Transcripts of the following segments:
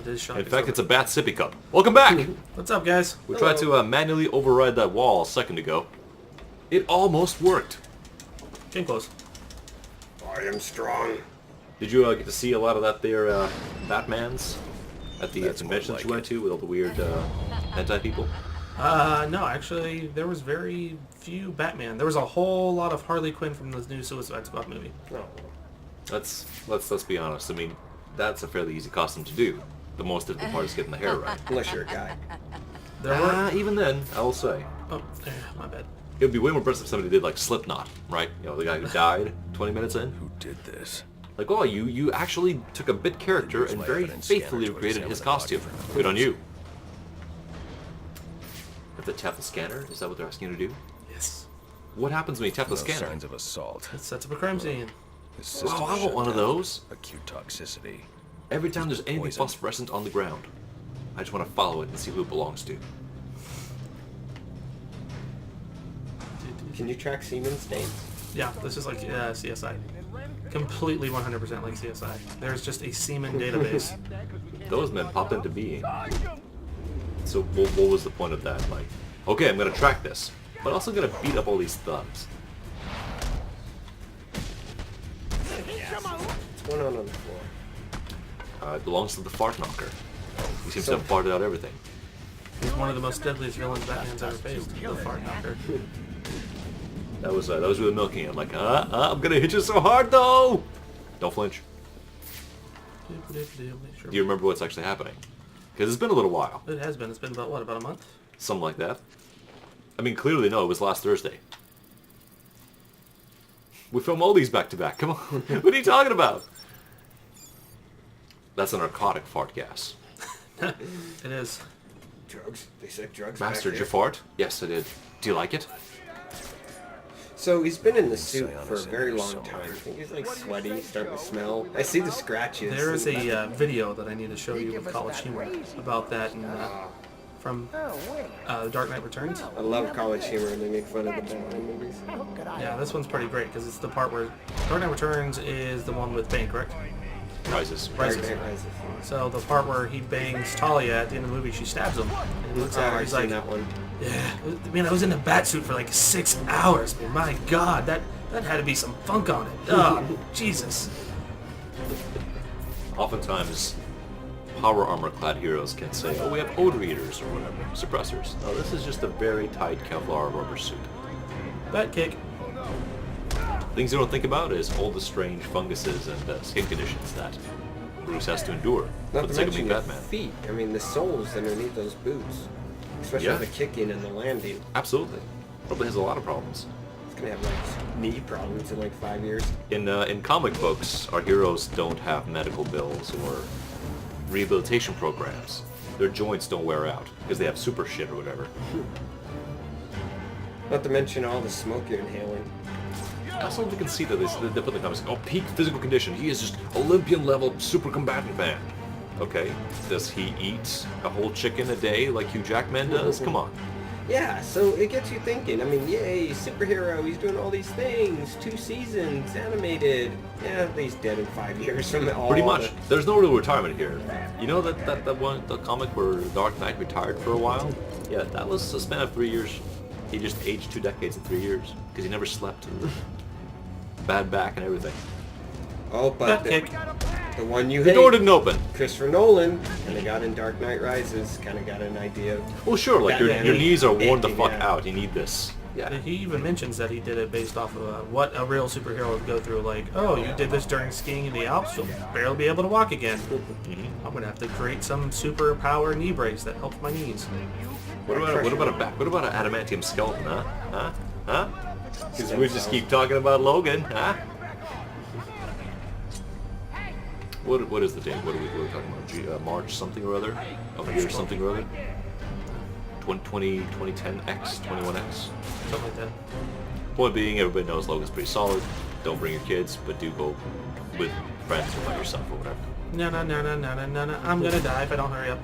It is shocking. In fact, it's a bat sippy cup. Welcome back! What's up, guys? We tried to manually override that wall a second ago. It almost worked. Came close. I am strong. Did you get to see a lot of that there Batmans at the conventions you went to with all the weird hentai people? No, actually, there was very few Batman. There was a whole lot of Harley Quinn from the new Suicide Squad movie. No. Let's be honest. I mean, that's a fairly easy costume to do. The most difficult part is getting the hair right. Unless you're a guy. There were... Even then, I will say. Oh, my bad. It would be way more impressive if somebody did like Slipknot, right? You know, the guy who died 20 minutes in. Who did this? Like, oh, you actually took a bit character and very faithfully recreated his costume. Good on you. Have to tap the scanner? Is that what they're asking you to do? Yes. What happens when you tap the No scanner? signs of assault. It sets up a crime scene. His system Oh, I want shut one of down. those. Acute toxicity. Every time there's anything Poison. phosphorescent on the ground, I just want to follow it and see who it belongs to. Can you track semen stains? Yeah, this is like CSI. Completely 100% like CSI. There's just a semen database. Those men popped into being. So what was the point of that? Like, okay, I'm going to track this, but also going to beat up all these thugs. What's going on the floor? It belongs to the fart knocker. He seems to have farted out everything. He's one of the most deadliest villains Batman's ever faced. The fart knocker. That was really milking it. I'm like, I'm going to hit you so hard though! Don't flinch. Do you remember what's actually happening? Because it's been a little while. It has been. It's been about, what, about a month? Something like that. I mean, clearly no, it was last Thursday. We film all these back to back. Come on. What are you talking about? That's a narcotic fart gas. It is. Drugs? They said drugs. Master, back did you there. fart? Yes, I did. Do you like it? So he's been in the suit Say on for a this very in there long time. somewhere. I think he's like sweaty, starting to smell. I see the scratches. There is a video that I need to show you with College Humor about that and from Dark Knight Returns. I love College Humor and they make fun of the Batman movies. Yeah, this one's pretty great because it's the part where Dark Knight Returns is the one with Bane, correct? Rises. Rises. Dark Knight Rises. So the part where he bangs Talia at the end of the movie, she stabs him. And he looks at her, I've he's seen like, that one. yeah, man, I was in the bat suit for like 6 hours. Man, my God, that had to be some funk on it. Oh, Jesus. Oftentimes, power armor-clad heroes can say, oh, we have odor eaters or whatever, suppressors. No, this is just a very tight Kevlar rubber suit. Bat kick. Things you don't think about is all the strange funguses and skin conditions that Bruce has to endure for Not the to sake of being mention the Batman. feet. I mean, the soles underneath those boots. Especially Yeah. the kicking and the landing. Absolutely. Probably has a lot of problems. He's gonna have like knee problems in like 5 years. In comic books, our heroes don't have medical bills or rehabilitation programs. Their joints don't wear out because they have super shit or whatever. Not to mention all the smoke you're inhaling. I also like the conceit of this. They put in the comics, oh, peak physical condition. He is just Olympian level super combatant man. Okay, does he eat a whole chicken a day like Hugh Jackman does? Come on. Yeah, so it gets you thinking. I mean, yay, superhero, he's doing all these things. 2 seasons, animated. Yeah, he's dead in 5 years from all Pretty much. the- There's no real retirement here. You know that one, the comic where Dark Knight retired for a while? Yeah, that was a span of 3 years. He just aged 2 decades in 3 years because he never slept. Bad back and everything. Oh, but Bat kick. the one you The hate, door didn't open. Christopher Nolan, and they got in Dark Knight Rises, kind of got an idea of... Well, sure, like your Batman knees are worn the acting, fuck yeah. out. You need this. Yeah. He even mentions that he did it based off of what a real superhero would go through. Like, oh, you did this during skiing in the Alps, you'll barely be able to walk again. I'm gonna have to create some superpower knee brace that helps my knees. What about a back? What about an adamantium skeleton? Huh? Because we just keep talking about Logan, huh? What is the date? What are we talking about? March something or other? Of year something or other? 2010X, 21X? Something like that. Point being, everybody knows Logan's pretty solid. Don't bring your kids, but do go with friends or by yourself or whatever. No. I'm gonna die if I don't hurry up.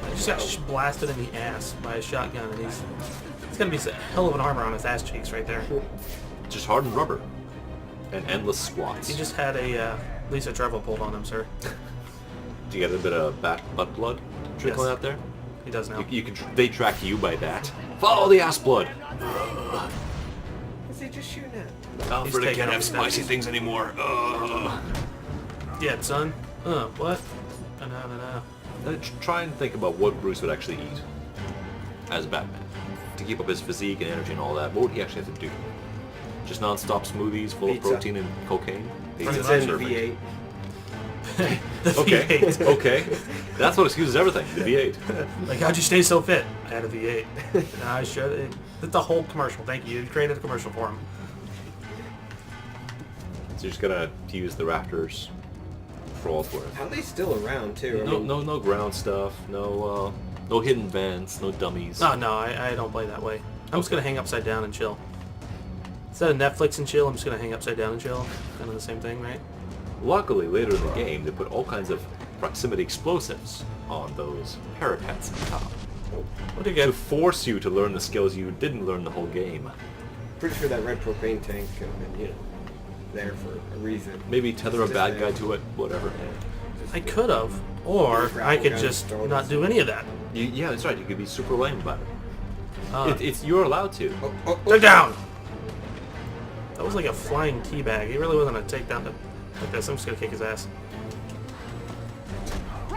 I just got blasted in the ass by a shotgun, and he's gonna be a hell of an armor on his ass cheeks right there. Just hardened rubber. And endless squats. He just had a Lisa Trevor pulled on him, sir. Do you get a bit of butt blood trickling Yes. out there? He does now. You can. They track you by that. Follow the ass blood. Is he just shooting at? Alfred, I taking can't out have the spicy steps. things anymore. Yeah, son. What? No. Try and think about what Bruce would actually eat as Batman to keep up his physique and energy and all that. What would he actually have to do? Just non-stop smoothies full Pizza. of protein and cocaine? Runs Pizza's in Perfect. V8. The Okay, V8. okay. That's what excuses everything. The V8. Like, how'd you stay so fit? I had a V8. Nah, I should. That's the whole commercial. Thank you. You created a commercial for him. So you're just gonna use the Raptors for all it's worth. How are they still around too? I mean, No ground stuff. No hidden vents. No dummies. No, I don't play that way. I'm just gonna hang upside down and chill. Instead of Netflix and chill, I'm just gonna hang upside down and chill. Kind of the same thing, right? Luckily, later in the game, they put all kinds of proximity explosives on those parapets on top Pretty to good. force you to learn the skills you didn't learn the whole game. pretty sure that red propane tank could have been, there for a reason. Maybe tether a bad guy to it. Whatever. I could have, or I could just not do any of that. Yeah, that's right. You could be super lame about it. It's you're allowed to. Oh, They're down. That was like a flying teabag. He really wasn't gonna take down like this. I'm just gonna kick his ass.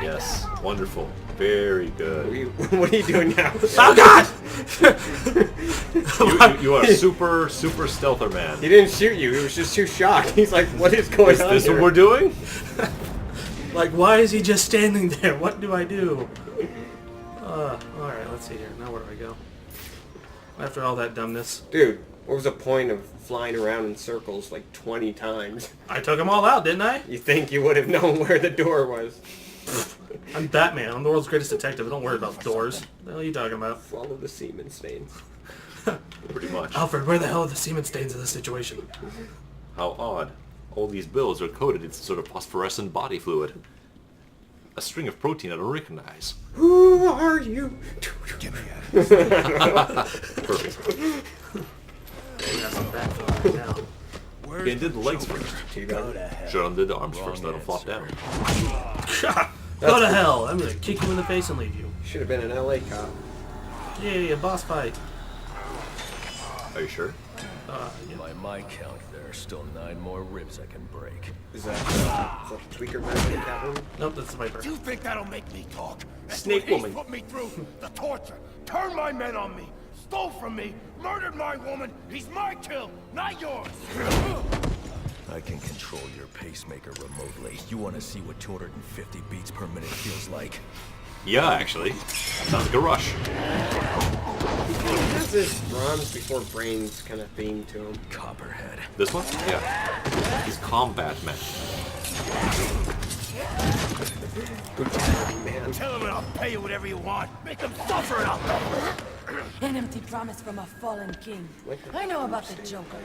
Yes, wonderful, very good. what are you doing now? Oh God! You are super stealther man. He didn't shoot you. He was just too shocked. He's like, what is going Is on this here? what we're doing? Like, why is he just standing there? What do I do? Alright, let's see here. Now where do I go? After all that dumbness. Dude, what was the point of flying around in circles like 20 times? I took them all out, didn't I? You think you would have known where the door was. I'm Batman. I'm the world's greatest detective. Don't worry about doors. What the hell are you talking about? Follow the semen stains. Pretty much. Alfred, where the hell are the semen stains in this situation? How odd. All these bills are coated in some sort of phosphorescent body fluid. A string of protein I don't recognize. Who are you? Get me out of here. Perfect. We got some bad fun right now. Again, did the legs first. Go Should have did the arms first, let them flop down. Go to hell. I'm gonna kick you in the face and leave you. Should have been an LA cop. Yay, a boss fight. Are you sure? Yeah. By my count, there are still 9 more ribs I can break. Is that the tweaker version of Catwoman? Nope, that's the Viper. You think that'll make me talk? That's Snake what he's woman. put me through. The torture. Turned my men on me. Stole from me. Murdered my woman. He's my kill, not yours. I can control your pacemaker remotely. You want to see what 250 beats per minute feels like? Yeah, actually. Sounds like a rush. He kind of has this bronze before brains kind of theme to him. Copperhead. This one? Yeah. He's combat man. Brutality, man. Tell him and I'll pay you whatever you want. Make them suffer it out. An empty promise from a fallen king. I know about the Joker.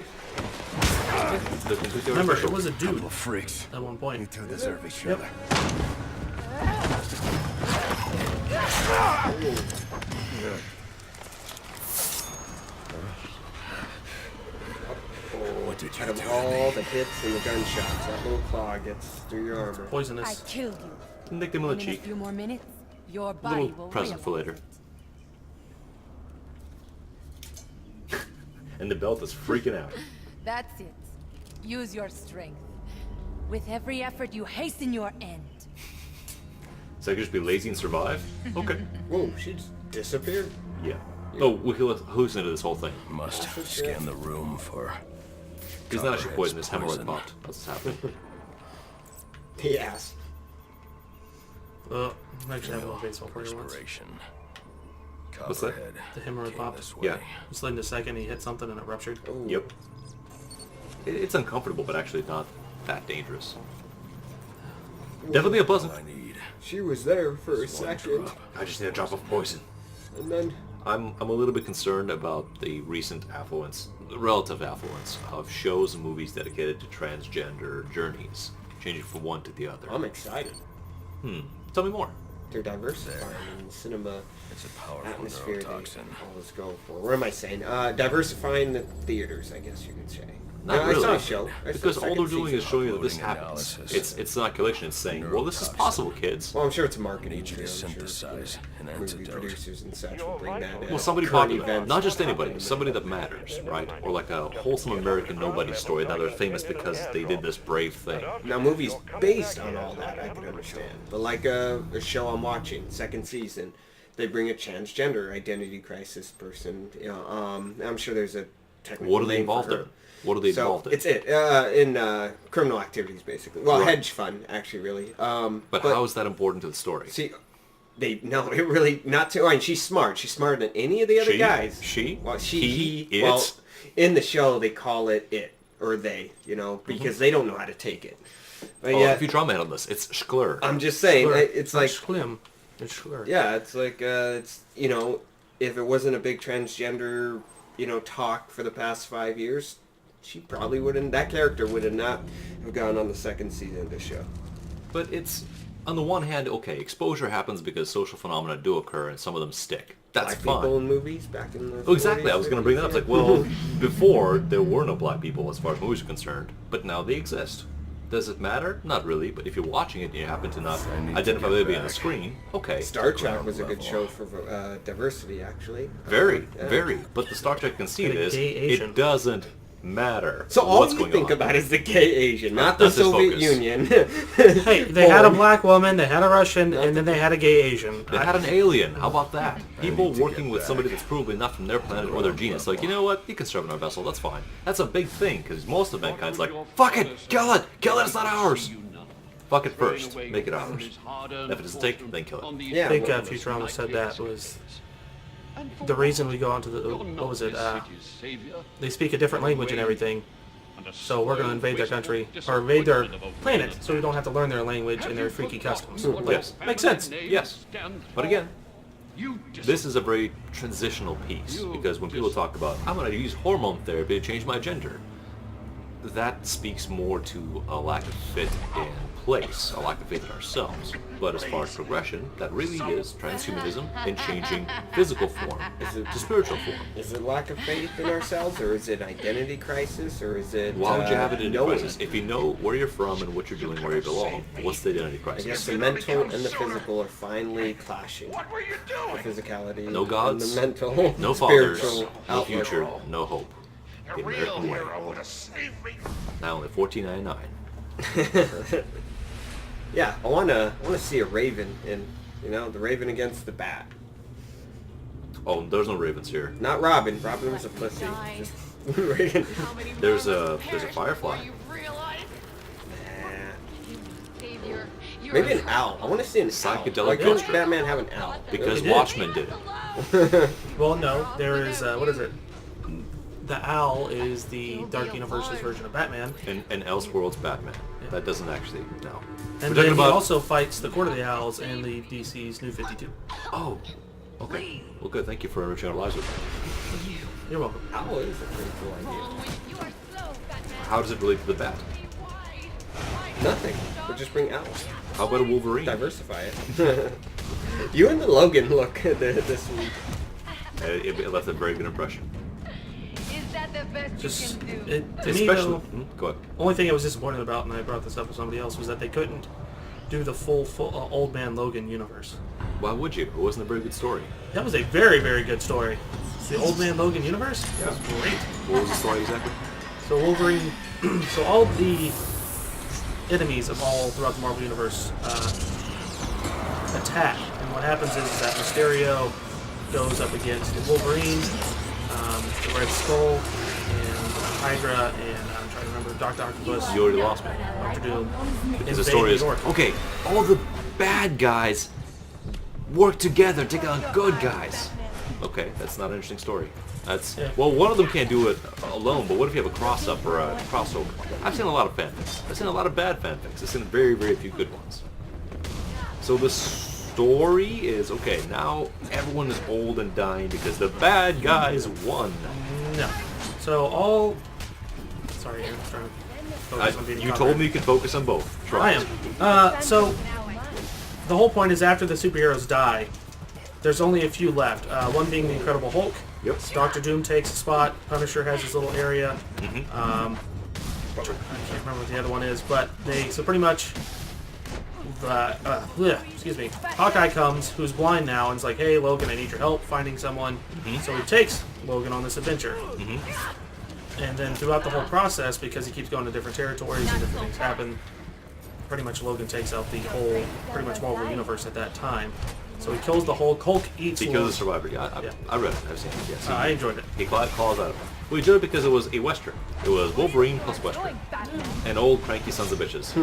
The completely Remember, artificial. it was a dude Couple freaks. at one point. You two deserve each Yep. other. What did you Out of do all the hits and the gunshots, that little claw gets through your armor. I Poisonous. killed you. Nicked him on And the in a cheek. few more minutes, your A body little will present for realize later. it. And the belt is freaking out. That's it. Use your strength. With every effort, you hasten your end. So I could just be lazy and survive? Okay. Whoa, she just disappeared? Yeah. Oh, we hallucinated this whole thing. Must scan the room for... He's not actually Copperhead's poisonous, hemorrhoid poison. popped. That's what's happening. Yes. I'm actually having a little baseball for you once. Perspiration. What's that? Copperhead The hemorrhoid came popped. this way. Yeah. Just in a second, he hit something and it ruptured. Yep. It's uncomfortable, but actually not that dangerous. Definitely a pleasant. I need She was there for a one second, drop. I just need a drop of poison. and then I'm a little bit concerned about the recent affluence, the relative affluence of shows and movies dedicated to transgender journeys, changing from one to the other. I'm excited. Tell me more. They're diversifying in cinema It's a powerful atmosphere. They neurotoxin. always go for. What am I saying? Diversifying the theaters, I guess you could say. Not I really. saw a show. I saw Because the all second they're doing is season. showing you that this Uploading happens. analysis. It's inoculation. It's saying, well, this is possible, kids. Well, I'm sure it's a marketing. Need you to too. I'm sure, synthesize an movie antidote. producers and such will bring that in. Well, somebody Current popular, events. not just anybody, somebody that matters, right? Or like a wholesome American nobody story. Now they're famous because they did this brave thing. Now, movies based on all that, I can understand. But like a show I'm watching, second season, they bring a transgender identity crisis person. You know, I'm sure there's a technical What are they name for involved her. in? What are they So involved in? it's in criminal activities, basically. Well, Right. hedge fund, actually, really. But how is that important to the story? See, it really not too. I mean, she's smart. She's smarter than any of the other She? guys. She? Well, He? he. Well, It? in the show they call it it or they, because they don't know how to take it. But Oh, yeah, if you drama handle this, it's Schkler. I'm just saying, Schlur. it's like, Schlim. It's Schlur. yeah, it's like, it's if it wasn't a big transgender, talk for the past 5 years, she probably wouldn't. That character would have not have gone on the second season of the show. But it's, on the one hand, okay, exposure happens because social phenomena do occur and some of them stick. That's Black fine. people in movies back in the. Oh, exactly. 40s, I was going to bring that up. It's like, well, before there were no black people as far as movies are concerned, but now they exist. Does it matter? Not really. But if you're watching it and you happen to not identify the baby on the screen, okay. Star Trek was a good show for diversity, actually. Very, Yeah. very. But the Star Trek conceit Like a is gay Asian. it doesn't matter. So all what's you going think on. about is the gay Asian, not the That's his Soviet focus. Union. Hey, they had a black woman, they had a Russian, and then they had a gay Asian. They had an alien. How about that? People need to working get with back. somebody that's probably not from their planet or their genus. Like, you know what? You can serve in our vessel. That's fine. That's a big thing because most of mankind's like, fuck it, kill it, it's not ours. Fuck it first, make it ours. If it doesn't take, then kill it. Yeah, I think well, Futurama said that was the reason we go onto the, what was it, they speak a different language and everything, so we're going to invade their country, or invade their planet, so we don't have to learn their language and their freaky customs. Like, Yes. makes sense. Yes. But again, this is a very transitional piece because when people talk about, I'm going to use hormone therapy to change my gender, that speaks more to a lack of fit in place, a lack of faith in ourselves. But as far as progression, that really is transhumanism and changing physical form to spiritual form. is it lack of faith in ourselves, or is it identity crisis, or is it? Why would you have it in a knowing? crisis? If you know where you're from and what you're doing, where you belong, what's the identity I guess crisis? the mental and the physical are finally clashing. What were you The doing? physicality No gods, and the mental, no fathers, spiritual no outlook. future, no hope. A The real American way. hero would have saved me. Now only $14.99. Yeah, I wanna see a Raven in, the Raven against the Bat. Oh, there's no ravens here. Not Robin. Robin was a pussy. Just Raven. There's a firefly. Nah. Maybe an owl. I want to see an Psychedelic owl. Why couldn't monster. Batman have an owl? Because They did. Watchmen did it. Well, no, there is, what is it? The Owl is the Dark Universe's version of Batman, And Elseworlds Batman. That doesn't actually, no. and We're then talking he about... also fights the Court of the Owls and the DC's New 52. Oh, okay. Well, good. Thank you for enriching our lives with that. You're welcome. Owl is a pretty cool idea. How does it relate to the Bat? Nothing. We'll just bring owls. How about a Wolverine? Diversify it. You and the Logan look this week. It left a very good impression. Is that the best Just, you can do? to me, Especially... though, Go ahead. only thing I was disappointed about, and I brought this up with somebody else, was that they couldn't do the full Old Man Logan universe. Why would you? It wasn't a very good story. That was a very, very good story. The Old Man Logan universe was great. What was the story exactly? So Wolverine, so all the enemies of all throughout the Marvel Universe attack, and what happens is that Mysterio goes up against Wolverine, the Red Skull, and Hydra, and I'm trying to remember, Dr. Octopus, You already lost me. Dr. Doom. Because the invade story New is, York. okay, all the bad guys work together to take on good guys. Okay, that's not an interesting story. That's Yeah. well, one of them can't do it alone, but what if you have a cross-up or a crossover? I've seen a lot of fanfics. I've seen a lot of bad fanfics. I've seen very, very few good ones. So the story is, okay, now everyone is old and dying because the bad guys won. No. So all... Sorry, I'm trying to focus on being You covered. told me you could focus on both. Try I it. am. So the whole point is after the superheroes die, there's only a few left. One being the Incredible Hulk. Yep. Doctor Doom takes a spot. Punisher has his little area. I can't remember what the other one is, but so pretty much, excuse me, Hawkeye comes, who's blind now, and is like, hey, Logan, I need your help finding someone. So he takes Logan on this adventure. And then throughout the whole process, because he keeps going to different territories and different things happen, pretty much Logan takes out the whole, pretty much Marvel Universe at that time. So he kills the Hulk. Hulk eats He kills the Survivor. Yeah, I read it. I've seen it. Yes. I enjoyed it. He claws out of it. We enjoyed it because it was a Western. It was Wolverine plus Western. And old cranky sons of bitches.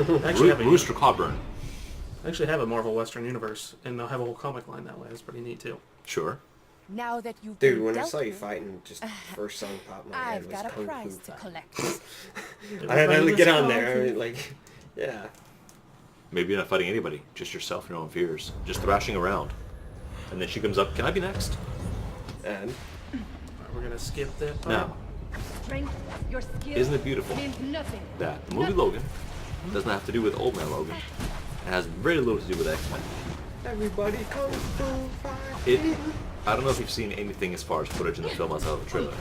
Rooster Cogburn. I actually have a Marvel Western Universe, and they'll have a whole comic line that way. That's pretty neat, too. Sure. Now that you've Dude, been when I dealt saw you with, fighting, just first song popped in my head I've was got a Kung prize Fu to Fighting. collect. I had to get on there. I mean, like, yeah. Maybe you're not fighting anybody. Just yourself and your own fears. Just thrashing around. And then she comes up. Can I be next? And We're going to skip that part. Now, Strength, your skill isn't it beautiful means nothing. that the movie Logan doesn't have to do with Old Man Logan. It has very little to do with X-Men. everybody Kung Fu Fighting. I don't know if you've seen anything as far as footage in the film outside of the trailer,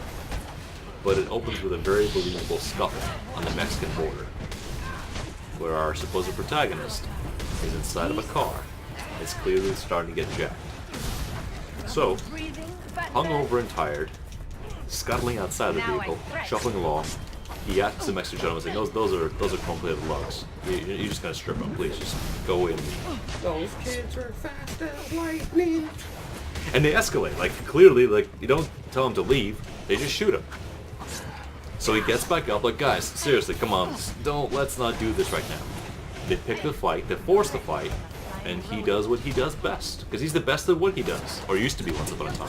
but it opens with a very believable scuffle on the Mexican border, where our supposed protagonist is inside of a car. It's clearly starting to get jacked. So, hungover and tired, scuttling outside the vehicle, shuffling along, he asks the Mexican gentleman, saying, those are chrome-plated lugs. You're just gonna strip them, please. Just go away and leave. Those kids are fast as lightning. And they escalate. Like, clearly, like, you don't tell him to leave, they just shoot him. So he gets back up, like, guys, seriously, come on, let's not do this right now. They pick the fight, they force the fight, and he does what he does best. Because he's the best at what he does. Or used to be once upon a time.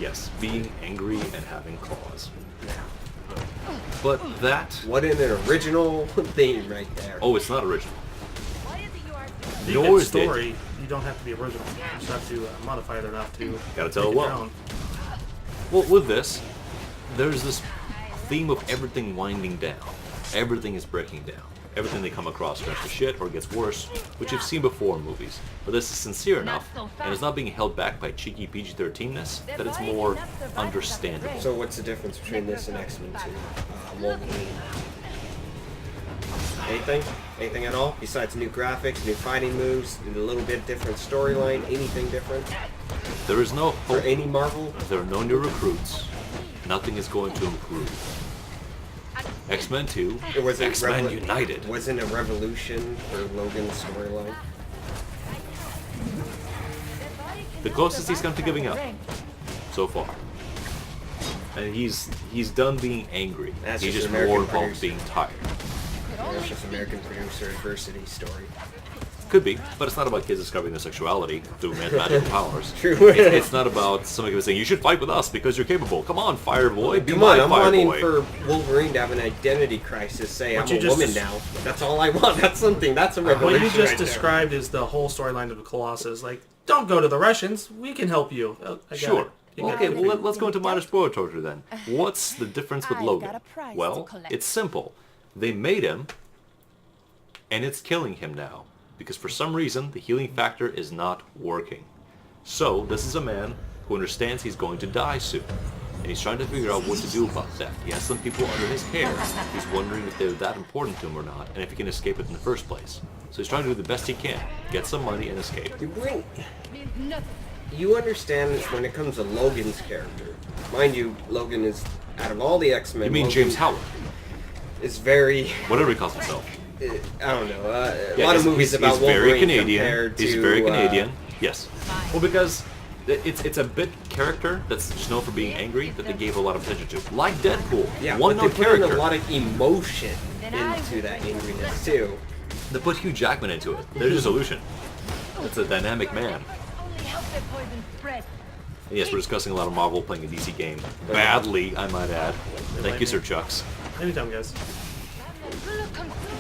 Yes, being angry and having claws. But that... What an original theme right there. Oh, it's not original. The Nor is story, you don't have to be original. You just have to modify it enough to Gotta tell make it well. your own. Well, with this, there's this theme of everything winding down. Everything is breaking down. Everything they come across turns to shit or gets worse, which you've seen before in movies. But this is sincere enough, and it's not being held back by cheeky PG-13ness, that it's more understandable. So what's the difference between this and X-Men 2? Wolverine. Anything? Anything at all? Besides new graphics, new fighting moves, a little bit different storyline, anything different? There is no For hope. any Marvel? There are no new recruits. Nothing is going to improve. X-Men 2, It was X-Men United. Wasn't a revolution for Logan's storyline? The closest he's come to giving up so far. And he's done being angry. That's He's just just American more involved producer. being tired. It's just American producer adversity story. Could be, but it's not about kids discovering their sexuality through magical powers. True. It's not about somebody saying, you should fight with us because you're capable. Come on, fire boy, be Come my on, I'm fire wanting boy. for Wolverine to have an identity crisis, say What I'm you a just woman now. That's all I want. That's something. That's a revolution. What you just right there. described is the whole storyline of the Colossus. Like, don't go to the Russians. We can help you. I got Sure. it. You got Okay, it. well, let's go into minor spoiler torture then. What's the difference with I've Logan? got a prize Well, to collect. it's simple. They made him, and it's killing him now. Because for some reason, the healing factor is not working. So, this is a man who understands he's going to die soon. And he's trying to figure out what to do about that. He has some people under his care. He's wondering if they're that important to him or not, and if he can escape it in the first place. So he's trying to do the best he can. Get some money and escape. You understand when it comes to Logan's character. Mind you, Logan is, out of all the X-Men... You mean Logan James Howard? is very... Whatever he calls himself. I don't know. A Yeah, lot of he's- movies he's about very Wolverine Canadian. compared to... He's very Canadian. Yes. Well, because it's a bit character that's just known for being angry that they gave a lot of attention to. Like Deadpool. Yeah, One but they note put in character. a lot of emotion into that angriness, too. They put Hugh Jackman into it. There's a solution. It's a dynamic man. And yes, we're discussing a lot of Marvel playing a DC game. Badly, I might add. Thank you, Sir Chucks. Anytime, guys.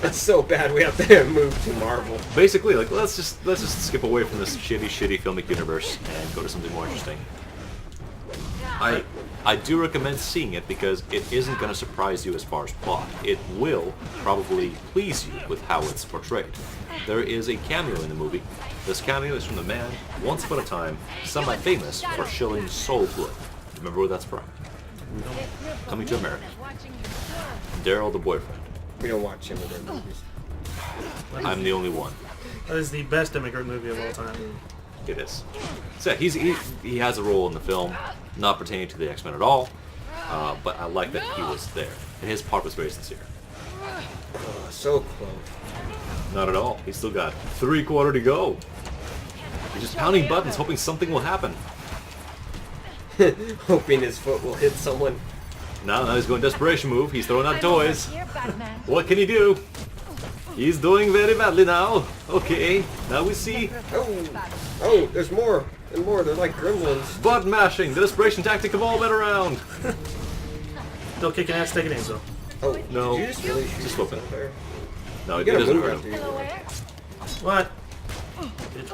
It's so bad we have to move to Marvel. Basically, like let's just skip away from this shitty filmic universe and go to something more interesting. I do recommend seeing it because it isn't going to surprise you as far as plot. It will probably please you with how it's portrayed. There is a cameo in the movie. This cameo is from the man, once upon a time, semi-famous for shilling soul blood. Remember where that's from? Coming to America. Daryl the boyfriend. We don't watch immigrant movies. I'm the only one. That is the best immigrant movie of all time. It is. So he has a role in the film, not pertaining to the X-Men at all, but I like that he was there. And his part was very sincere. So close. Not at all. He's still got 3/4 to go. He's just pounding buttons, hoping something will happen. Hoping his foot will hit someone. Now he's going desperation move. He's throwing out toys. Here, Batman. What can he do? He's doing very badly now. Okay, now we see Oh, there's more and more. They're like gremlins. butt mashing, the desperation tactic have all been around. Still kicking ass, taking names though. Oh, No, did you just really shoot just whooping. yourself there? No, You it gotta doesn't move hurt after him. you. What?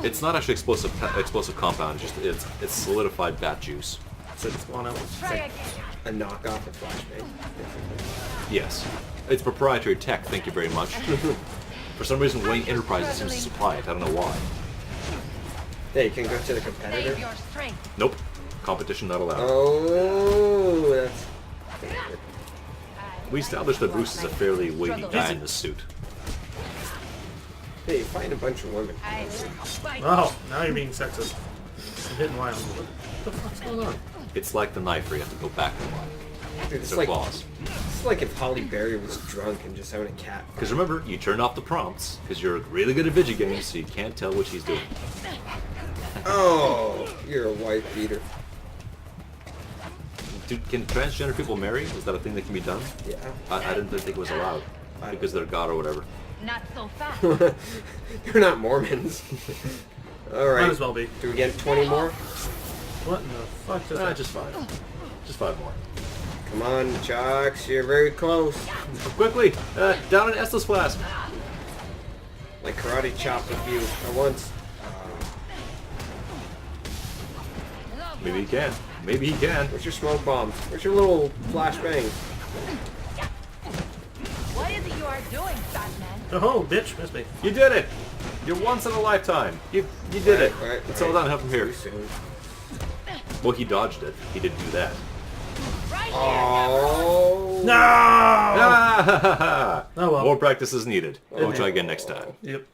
It's not actually explosive compound. It's solidified bat juice. So it's going out. Try again. A knockoff of flashbang. Yes, it's proprietary tech. Thank you very much. For some reason, Wayne Enterprises seems to supply it. I don't know why. Yeah, you can go to the competitor. Save your strength. Nope, competition not allowed. Oh, that's... We established that Bruce is a fairly weighty guy in this suit. Hey, you find a bunch of women. I will fight. Oh, now you're being sexist. I'm hitting wild. What the fuck's going on? It's like the knife where you have to go back and forth. Dude, it's Their like, claws. it's like if Holly Berry was drunk and just having a cat. Because remember, you turn off the prompts, because you're really good at video games, so you can't tell what she's doing. Oh, you're a white beater. Can transgender people marry? Is that a thing that can be done? Yeah. I didn't think it was allowed. Because they're God or whatever. Not so fast. You're not Mormons. Alright. Might as well be. Do we get 20 more? What in the fuck does that? Just 5. Just 5 more. Come on, Jocks. You're very close. Quickly! Down an Estus flask! Like karate chop with you at once. Maybe he can. Maybe he can. Where's your smoke bomb? Where's your little flashbang? What is it you are doing, Batman? Oh, bitch, missed me. You did it! You're once in a lifetime. You did it. Alright, It's all downhill from here. Too soon. Well, he dodged it. He didn't do that. Right here. Oh. No! Ah! Oh, well. More practice is needed. We'll try again next time. Yep.